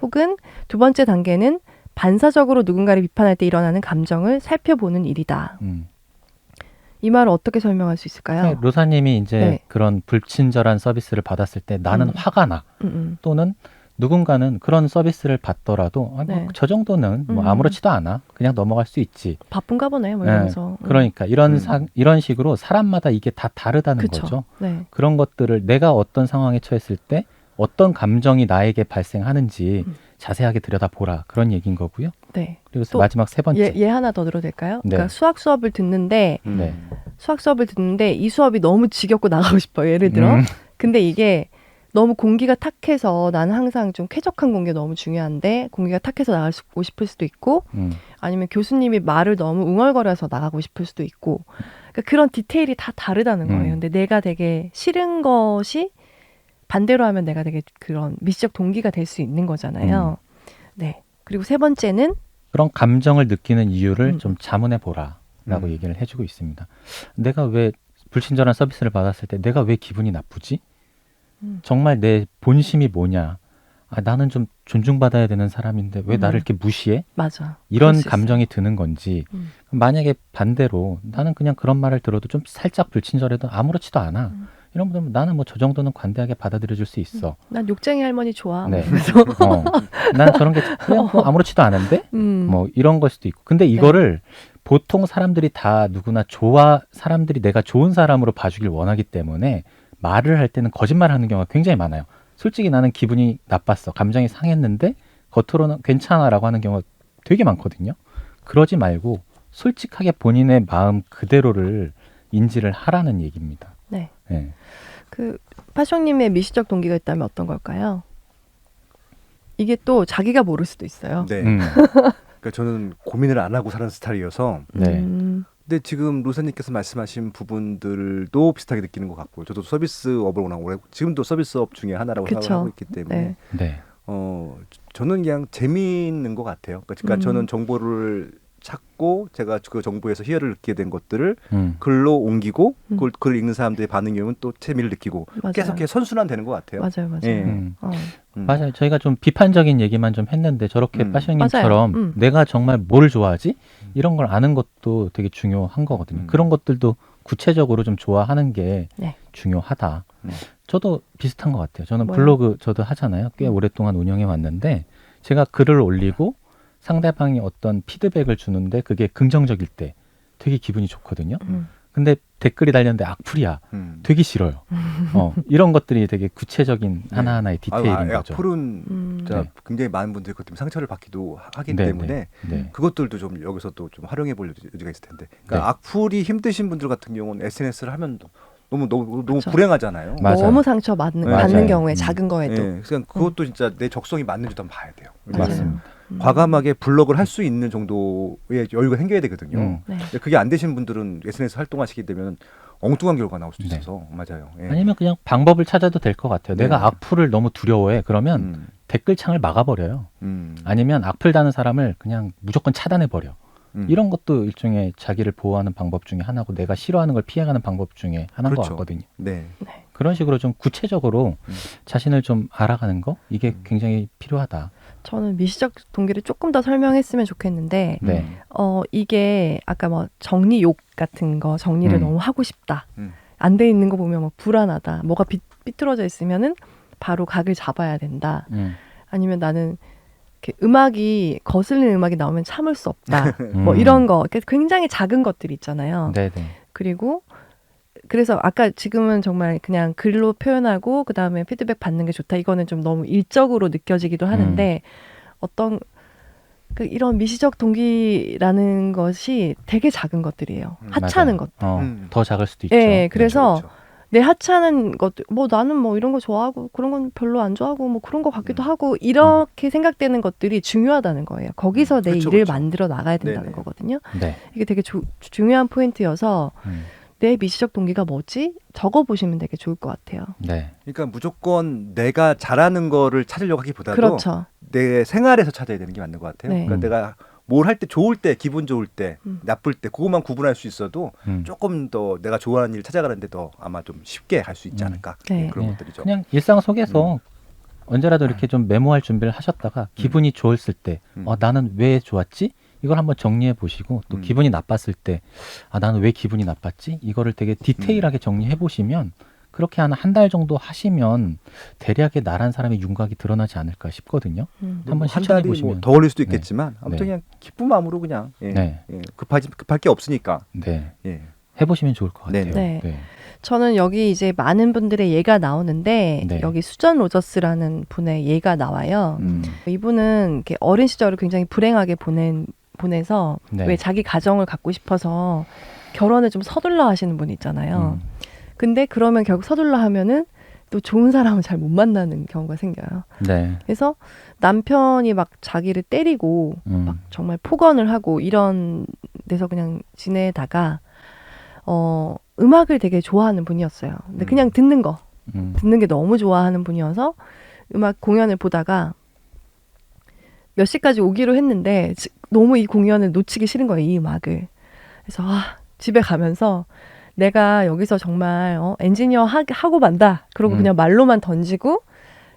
S2: 혹은 두 번째 단계는 반사적으로 누군가를 비판할 때 일어나는 감정을 살펴보는 일이다. 이 말을 어떻게 설명할 수 있을까요?
S1: 로사님이 이제
S2: 네.
S1: 그런 불친절한 서비스를 받았을 때 나는 화가 나. 또는 누군가는 그런 서비스를 받더라도 아,
S2: 네.
S1: 저 정도는 뭐 아무렇지도 않아. 그냥 넘어갈 수 있지.
S2: 바쁜가 보네 뭐
S1: 네.
S2: 이러면서.
S1: 그러니까 이런 식으로 사람마다 이게 다 다르다는
S2: 그쵸.
S1: 거죠.
S2: 네.
S1: 그런 것들을 내가 어떤 상황에 처했을 때 어떤 감정이 나에게 발생하는지 자세하게 들여다보라. 그런 얘기인 거고요.
S2: 네.
S1: 그리고
S2: 또
S1: 마지막 세 번째.
S2: 얘 하나 더 들어도 될까요?
S1: 네.
S2: 그러니까 수학 수업을 듣는데
S1: 네.
S2: 이 수업이 너무 지겹고 나가고 싶어요. 예를 들어. 근데 이게 너무 공기가 탁해서 나는 항상 좀 쾌적한 공기가 너무 중요한데 공기가 탁해서 나가고 싶을 수도 있고 아니면 교수님이 말을 너무 웅얼거려서 나가고 싶을 수도 있고 그러니까 그런 디테일이 다 다르다는 거예요. 근데 내가 되게 싫은 것이 반대로 하면 내가 되게 그런 미시적 동기가 될 수 있는 거잖아요. 네. 그리고 세 번째는
S1: 그런 감정을 느끼는 이유를 좀 자문해 보라라고 얘기를 해주고 있습니다. 내가 왜 불친절한 서비스를 받았을 때 내가 왜 기분이 나쁘지? 정말 내 본심이 뭐냐? 아, 나는 좀 존중받아야 되는 사람인데 왜 나를 이렇게 무시해?
S2: 맞아.
S1: 이런
S2: 그럴 수
S1: 감정이 드는 건지 만약에 반대로 나는 그냥 그런 말을 들어도 좀 살짝 불친절해도 아무렇지도 않아. 이런 분들은 나는 뭐 저 정도는 관대하게 받아들여줄 수 있어.
S2: 난 욕쟁이 할머니 좋아.
S1: 네.
S2: 그래서
S1: 난 저런 게 그냥 뭐 아무렇지도 않은데 뭐 이런 걸 수도 있고. 근데 이거를 보통 사람들이 다 누구나 사람들이 내가 좋은 사람으로 봐주길 원하기 때문에 말을 할 때는 거짓말하는 경우가 굉장히 많아요. 솔직히 나는 기분이 나빴어. 감정이 상했는데 겉으로는 괜찮아라고 하는 경우가 되게 많거든요. 그러지 말고 솔직하게 본인의 마음 그대로를 인지를 하라는 얘기입니다.
S2: 네.
S1: 네.
S2: 그 파쇼님의 미시적 동기가 있다면 어떤 걸까요? 이게 또 자기가 모를 수도 있어요.
S3: 네. 그러니까 저는 고민을 안 하고 사는 스타일이어서.
S1: 네.
S3: 근데 지금 로사님께서 말씀하신 부분들도 비슷하게 느끼는 것 같고요. 저도 서비스업을 워낙 오래 지금도 서비스업 중에 하나라고
S2: 그쵸.
S3: 생각을 하고 있기 때문에
S1: 네.
S3: 저는 그냥 재미있는 것 같아요. 그러니까 저는 정보를 찾고 제가 그 정보에서 희열을 느끼게 된 것들을 글로 옮기고 그걸 글을 읽는 사람들의 반응이 오면 또 재미를 느끼고
S2: 맞아요.
S3: 계속 선순환되는 것 같아요.
S2: 맞아요.
S3: 예.
S1: 맞아요. 저희가 좀 비판적인 얘기만 좀 했는데 저렇게 빠시형님처럼
S2: 맞아요.
S1: 내가 정말 뭘 좋아하지? 이런 걸 아는 것도 되게 중요한 거거든요. 그런 것들도 구체적으로 좀 좋아하는 게
S2: 네.
S1: 중요하다. 저도 비슷한 것 같아요. 저는
S2: 뭐요?
S1: 블로그 저도 하잖아요. 꽤 오랫동안 운영해 왔는데 제가 글을 올리고 상대방이 어떤 피드백을 주는데 그게 긍정적일 때 되게 기분이 좋거든요. 근데 댓글이 달렸는데 악플이야. 되게 싫어요. 이런 것들이 되게 구체적인 하나하나의 디테일인 거죠.
S3: 악플은 굉장히 많은 분들이 그것 때문에 상처를 받기도 하기 때문에 그것들도 좀 여기서 또 좀 활용해 볼 여지가 있을 텐데. 그러니까 악플이 힘드신 분들 같은 경우는 SNS를 하면 너무
S2: 그렇죠.
S3: 불행하잖아요.
S1: 맞아요.
S2: 너무 상처 받는
S1: 맞아요.
S2: 경우에 작은 거에도
S3: 그냥 그것도 진짜 내 적성이 맞는지도 한번 봐야 돼요.
S1: 맞습니다.
S3: 과감하게 블럭을 할 수 있는 정도의 여유가 생겨야 되거든요.
S2: 네.
S3: 근데 그게 안 되신 분들은 SNS 활동하시게 되면 엉뚱한 결과가 나올 수도 있어서 맞아요. 예.
S1: 아니면 그냥 방법을 찾아도 될 것 같아요. 내가 악플을 너무 두려워해. 그러면 댓글창을 막아버려요. 아니면 악플 다는 사람을 그냥 무조건 차단해버려. 이런 것도 일종의 자기를 보호하는 방법 중에 하나고 내가 싫어하는 걸 피해가는 방법 중에 하나인 것 같거든요.
S3: 네.
S1: 그런 식으로 좀 구체적으로 자신을 좀 알아가는 거 이게 굉장히 필요하다.
S2: 저는 미시적 동기를 조금 더 설명했으면 좋겠는데
S1: 네.
S2: 이게 아까 뭐 정리욕 같은 거 정리를 너무 하고 싶다. 안 돼 있는 거 보면 뭐 불안하다. 뭐가 삐뚤어져 있으면은 바로 각을 잡아야 된다. 아니면 나는 이렇게 음악이 거슬리는 음악이 나오면 참을 수 없다. 뭐 이런 거 굉장히 작은 것들이 있잖아요.
S1: 네네.
S2: 그리고 그래서 아까 지금은 정말 그냥 글로 표현하고 그다음에 피드백 받는 게 좋다. 이거는 좀 너무 일적으로 느껴지기도 하는데 어떤 이런 미시적 동기라는 것이 되게 작은 것들이에요. 하찮은 것들.
S1: 더 작을 수도 있죠.
S2: 네, 그래서
S3: 그렇죠.
S2: 내 하찮은 것들, 뭐 나는 뭐 이런 거 좋아하고 그런 건 별로 안 좋아하고 뭐 그런 거 같기도 하고 이렇게 생각되는 것들이 중요하다는 거예요. 거기서 내
S3: 그렇죠,
S2: 일을
S3: 그렇죠.
S2: 만들어 나가야 된다는
S3: 네네.
S2: 거거든요.
S1: 네.
S2: 이게 되게 중요한 포인트여서 내 미시적 동기가 뭐지? 적어보시면 되게 좋을 것 같아요.
S1: 네.
S3: 그러니까 무조건 내가 잘하는 거를 찾으려고 하기보다도
S2: 그렇죠.
S3: 내 생활에서 찾아야 되는 게 맞는 것 같아요.
S2: 네.
S3: 그러니까 내가 뭘 할 때 좋을 때, 기분 좋을 때, 나쁠 때 그것만 구분할 수 있어도
S1: 음.
S3: 조금 더 내가 좋아하는 일 찾아가는데 더 아마 좀 쉽게 갈 수 있지 않을까.
S2: 네.
S3: 그런
S1: 네.
S3: 것들이죠.
S1: 그냥 일상 속에서 언제라도 이렇게 좀 메모할 준비를 하셨다가 기분이 좋았을 때 나는 왜 좋았지? 이걸 한번 정리해 보시고 또 기분이 나빴을 때 나는 왜 기분이 나빴지? 이거를 되게 디테일하게 정리해 보시면 그렇게 한 달 정도 하시면 대략의 나란 사람의 윤곽이 드러나지 않을까 싶거든요. 한번
S3: 한
S1: 실천해
S3: 달이
S1: 보시면
S3: 더 걸릴 수도 있겠지만
S1: 네.
S3: 아무튼 그냥 기쁜 마음으로 그냥
S1: 네.
S3: 급할 게 없으니까.
S1: 네.
S3: 예.
S1: 해보시면 좋을 것 같아요.
S2: 네. 저는 여기 이제 많은 분들의 예가 나오는데
S1: 네.
S2: 여기 수전 로저스라는 분의 예가 나와요. 이분은 이렇게 어린 시절을 굉장히 불행하게 보내서
S1: 네.
S2: 왜 자기 가정을 갖고 싶어서 결혼을 좀 서둘러 하시는 분 있잖아요. 근데 그러면 결국 서둘러 하면은 또 좋은 사람을 잘 못 만나는 경우가 생겨요.
S1: 네.
S2: 그래서 남편이 막 자기를 때리고 막 정말 폭언을 하고 이런 데서 그냥 지내다가 음악을 되게 좋아하는 분이었어요. 근데 그냥 듣는 게 너무 좋아하는 분이어서 음악 공연을 보다가 몇 시까지 오기로 했는데 너무 이 공연을 놓치기 싫은 거예요, 이 음악을. 그래서 집에 가면서 내가 여기서 정말 엔지니어 하고 만다. 그러고 그냥 말로만 던지고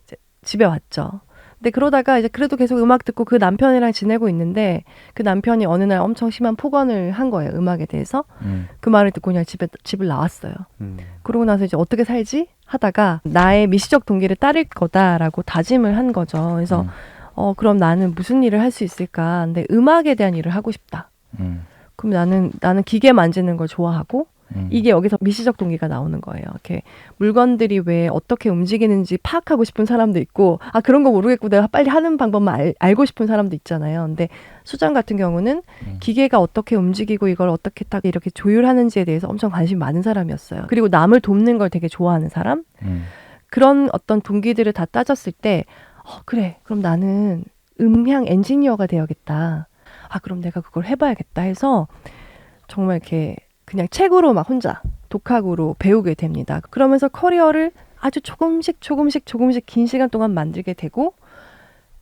S2: 이제 집에 왔죠. 근데 그러다가 이제 그래도 계속 음악 듣고 그 남편이랑 지내고 있는데 그 남편이 어느 날 엄청 심한 폭언을 한 거예요, 음악에 대해서. 그 말을 듣고 그냥 집을 나왔어요. 그러고 나서 이제 어떻게 살지 하다가 나의 미시적 동기를 따를 거다라고 다짐을 한 거죠. 그래서 그럼 나는 무슨 일을 할 수 있을까? 근데 음악에 대한 일을 하고 싶다. 그럼 나는 기계 만지는 걸 좋아하고 이게 여기서 미시적 동기가 나오는 거예요. 이렇게 물건들이 왜 어떻게 움직이는지 파악하고 싶은 사람도 있고 그런 거 모르겠고 내가 빨리 하는 방법만 알고 싶은 사람도 있잖아요. 근데 수장 같은 경우는 기계가 어떻게 움직이고 이걸 어떻게 딱 이렇게 조율하는지에 대해서 엄청 관심이 많은 사람이었어요. 그리고 남을 돕는 걸 되게 좋아하는 사람? 그런 어떤 동기들을 다 따졌을 때 그래, 그럼 나는 음향 엔지니어가 되어야겠다. 그럼 내가 그걸 해봐야겠다 해서 정말 이렇게 그냥 책으로 막 혼자 독학으로 배우게 됩니다. 그러면서 커리어를 아주 조금씩 긴 시간 동안 만들게 되고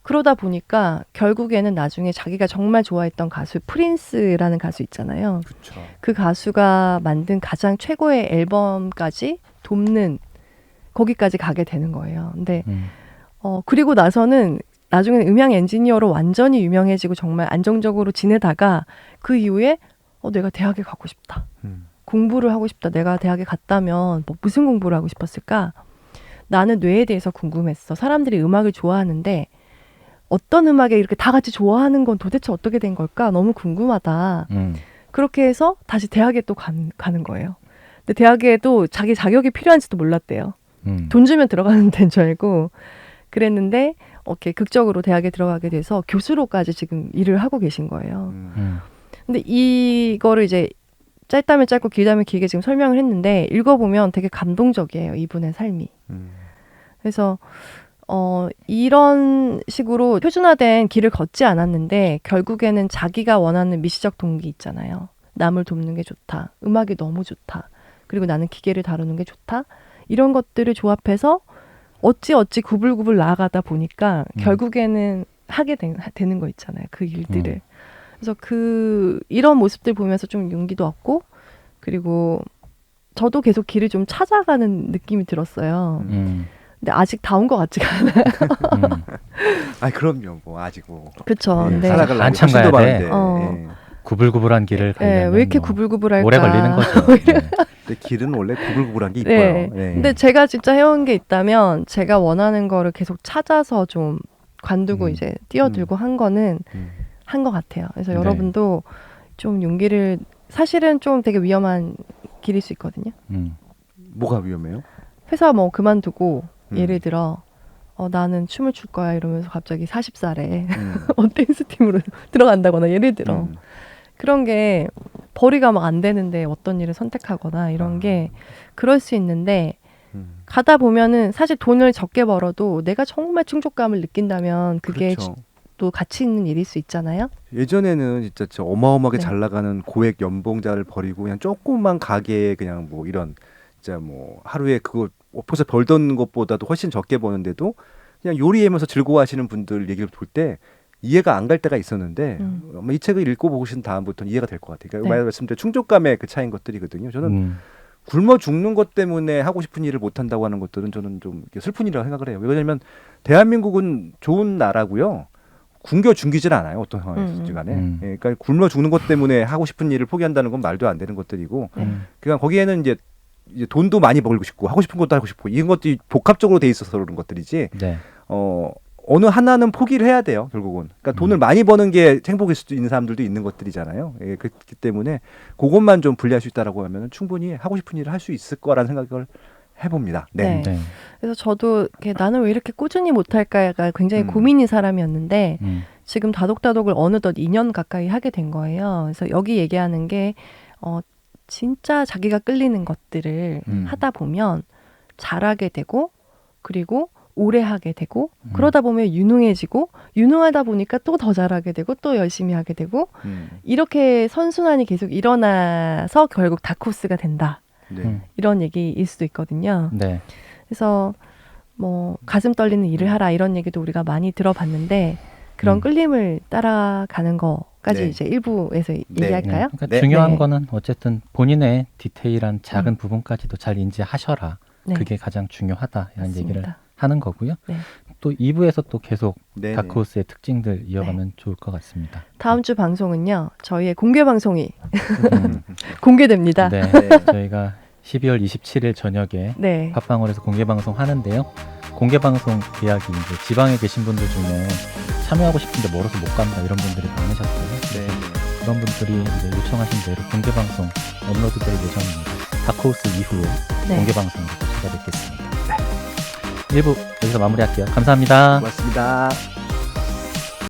S2: 그러다 보니까 결국에는 나중에 자기가 정말 좋아했던 가수 프린스라는 가수 있잖아요.
S3: 그렇죠.
S2: 그 가수가 만든 가장 최고의 앨범까지 돕는 거기까지 가게 되는 거예요. 근데 그리고 나서는 나중에는 음향 엔지니어로 완전히 유명해지고 정말 안정적으로 지내다가 그 이후에 내가 대학에 가고 싶다. 공부를 하고 싶다. 내가 대학에 갔다면 무슨 공부를 하고 싶었을까? 나는 뇌에 대해서 궁금했어. 사람들이 음악을 좋아하는데 어떤 음악에 이렇게 다 같이 좋아하는 건 도대체 어떻게 된 걸까? 너무 궁금하다. 그렇게 해서 다시 대학에 또 가는 거예요. 근데 대학에도 자기 자격이 필요한지도 몰랐대요. 돈 주면 들어가는 데인 줄 알고 그랬는데 이렇게 극적으로 대학에 들어가게 돼서 교수로까지 지금 일을 하고 계신 거예요. 근데 이거를 이제 짧다면 짧고 길다면 길게 지금 설명을 했는데 읽어보면 되게 감동적이에요. 이분의 삶이. 그래서 이런 식으로 표준화된 길을 걷지 않았는데 결국에는 자기가 원하는 미시적 동기 있잖아요. 남을 돕는 게 좋다. 음악이 너무 좋다. 그리고 나는 기계를 다루는 게 좋다. 이런 것들을 조합해서 어찌 구불구불 나아가다 보니까 결국에는 하게 되는 거 있잖아요. 그 일들을. 그래서 이런 모습들 보면서 좀 용기도 얻고 그리고 저도 계속 길을 좀 찾아가는 느낌이 들었어요. 근데 아직 다 온 것 같지가 않아요.
S3: 그럼요. 아직
S2: 그렇죠.
S3: 네,
S2: 네.
S3: 살아갈 날이
S1: 한참
S3: 훨씬 더
S1: 가야 돼.
S3: 많은데.
S1: 구불구불한 길을 가려면
S2: 왜 이렇게 구불구불할까?
S1: 오래 걸리는 거죠.
S3: 근데 길은 원래 구불구불한 게 이뻐요.
S2: 네.
S3: 네.
S2: 근데 제가 진짜 해온 게 있다면 제가 원하는 거를 계속 찾아서 좀 관두고 이제 뛰어들고 한 거는 한 것 같아요. 그래서
S1: 네.
S2: 여러분도 좀 용기를 사실은 좀 되게 위험한 길일 수 있거든요.
S3: 뭐가 위험해요?
S2: 회사 그만두고 예를 들어 나는 춤을 출 거야 이러면서 갑자기 40살에 댄스 팀으로 들어간다거나 예를 들어 그런 게 벌이가 막 안 되는데 어떤 일을 선택하거나 이런 게 그럴 수 있는데 가다 보면은 사실 돈을 적게 벌어도 내가 정말 충족감을 느낀다면 그게
S3: 그렇죠.
S2: 또 가치 있는 일일 수 있잖아요.
S3: 예전에는 진짜 어마어마하게
S2: 네.
S3: 잘 나가는 고액 연봉자를 버리고 그냥 조그만 가게에 그냥 이런 진짜 하루에 그거 엎어서 벌던 것보다도 훨씬 적게 버는데도 그냥 요리하면서 즐거워하시는 분들 얘기를 볼 때 이해가 안 갈 때가 있었는데 이 책을 읽고 보신 다음부터는 이해가 될 것 같아요. 그러니까
S2: 네.
S3: 말씀드린 충족감의 그 차이인 것들이거든요. 저는 굶어 죽는 것 때문에 하고 싶은 일을 못 한다고 하는 것들은 저는 좀 슬픈 일이라고 생각을 해요. 왜냐하면 대한민국은 좋은 나라고요. 굶겨 죽이질 않아요. 어떤 상황이든지 간에. 예, 그러니까 굶어 죽는 것 때문에 하고 싶은 일을 포기한다는 건 말도 안 되는 것들이고 그러니까 거기에는 이제 돈도 많이 벌고 싶고 하고 싶은 것도 하고 싶고 이런 것들이 복합적으로 돼 있어서 그런 것들이지
S1: 네.
S3: 어느 하나는 포기를 해야 돼요. 결국은. 그러니까 돈을 많이 버는 게 행복일 수도 있는 사람들도 있는 것들이잖아요. 예, 그렇기 때문에 그것만 좀 분리할 수 있다라고 하면 충분히 하고 싶은 일을 할 수 있을 거라는 생각을 해봅니다. 네.
S2: 네.
S1: 네.
S2: 그래서 저도 이렇게 나는 왜 이렇게 꾸준히 못할까가 굉장히
S3: 음.
S2: 고민인 사람이었는데
S1: 지금
S2: 지금 다독다독을 어느덧 2년 가까이 하게 된 거예요. 그래서 여기 얘기하는 게 진짜 자기가 끌리는 것들을 하다 보면 잘하게 되고 그리고 오래 하게 되고 그러다 보면 유능해지고 유능하다 보니까 또 더 잘하게 되고 또 열심히 하게 되고 이렇게 선순환이 계속 일어나서 결국 다크호스가 된다.
S3: 네.
S2: 이런 얘기일 수도 있거든요.
S1: 네.
S2: 그래서 뭐 가슴 떨리는 일을 하라 이런 얘기도 우리가 많이 들어봤는데 그런 끌림을 따라가는 거까지
S3: 네.
S2: 이제 일부에서
S3: 네.
S2: 얘기할까요?
S1: 그러니까
S3: 네.
S1: 중요한
S2: 네.
S1: 거는 어쨌든 본인의 디테일한 작은 부분까지도 잘 인지하셔라.
S2: 네.
S1: 그게 가장 중요하다. 이런 얘기를
S2: 맞습니다.
S1: 하는 거고요.
S2: 네.
S1: 또 2부에서 또 계속
S3: 네.
S1: 다크호스의 특징들 이어가면 좋을 것 같습니다.
S2: 다음 주 방송은요. 저희의 공개 방송이
S1: 음,
S2: 공개됩니다.
S1: 네.
S3: 네.
S1: 저희가 12월 27일 저녁에
S2: 네.
S1: 팟빵홀에서 공개 방송 하는데요. 공개 방송 계약이 이제 지방에 계신 분들 중에 참여하고 싶은데 멀어서 못 간다 이런 분들이 많으셨어요.
S3: 네.
S1: 그런 분들이 이제 요청하신 대로 공개 방송 업로드될 예정입니다. 다크호스 이후에
S2: 네.
S1: 공개 방송으로 찾아뵙겠습니다. 1부 여기서 마무리할게요. 감사합니다.
S3: 고맙습니다.